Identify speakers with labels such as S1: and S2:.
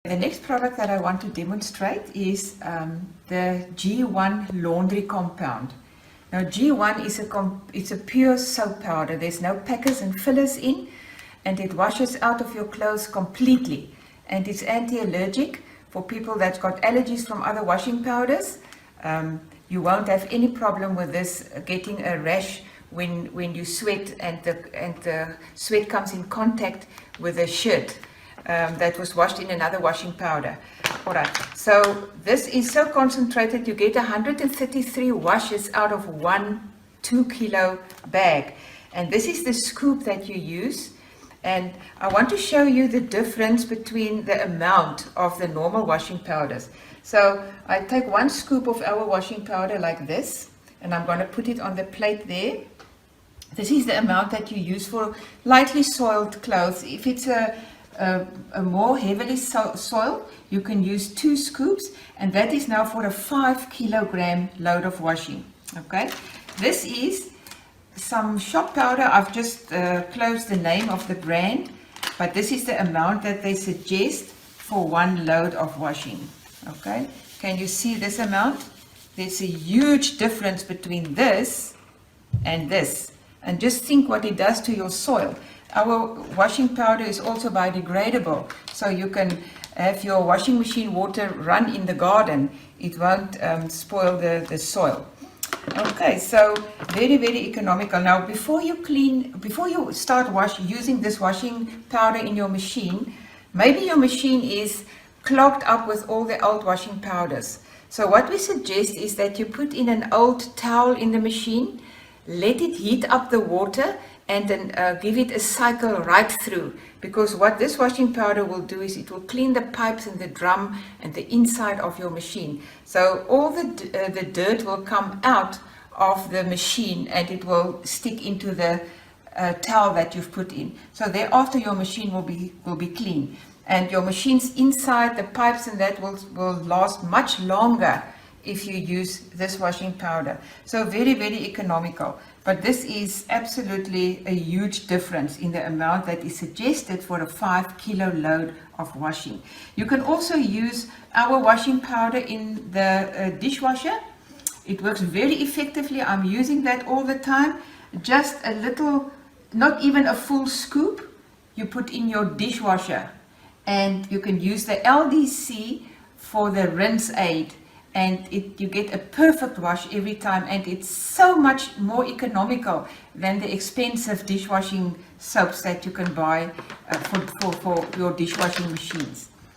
S1: The next product that I want to demonstrate is the G1 Laundry Compound. Now G1 is a pure soap powder. There's no packers and fillers in, and it washes out of your clothes completely. And it's anti-allergic for people that's got allergies from other washing powders. You won't have any problem with this getting a rash when you sweat and the sweat comes in contact with a shirt that was washed in another washing powder. Alright, so this is so concentrated you get 133 washes out of one 2-kilo bag. And this is the scoop that you use. And I want to show you the difference between the amount of the normal washing powders. So I take 1 scoop of our washing powder like this, and I'm going to put it on the plate there. This is the amount that you use for lightly soiled clothes. If it's a more heavily soiled, you can use 2 scoops, and that is now for a 5-kilogram load of washing. Okay, this is some shop powder. I've just closed the name of the brand, but this is the amount that they suggest for 1 load of washing. Okay, can you see this amount? There's a huge difference between this and this, and just think what it does to your soil. Our washing powder is also biodegradable, so you can have your washing machine water run in the garden. It won't spoil the soil. Okay, so very, very economical. Now, before you start using this washing powder in your machine, maybe your machine is clogged up with all the old washing powders. So what we suggest is that you put in an old towel in the machine, let it heat up the water, and then give it a cycle right through, because what this washing powder will do is it will clean the pipes and the drum and the inside of your machine. So all the dirt will come out of the machine and it will stick into the towel that you've put in. So thereafter your machine will be clean, and your machine's inside, the pipes and that will last much longer if you use this washing powder. So very, very economical. But this is absolutely a huge difference in the amount that is suggested for a 5-kilo load of washing. You can also use our washing powder in the dishwasher. It works very effectively. I'm using that all the time. Just a little, not even a full scoop, you put in your dishwasher. And you can use the LDC for the rinse aid. And you get a perfect wash every time, and it's so much more economical than the expensive dishwashing soaps that you can buy for your dishwashing machines.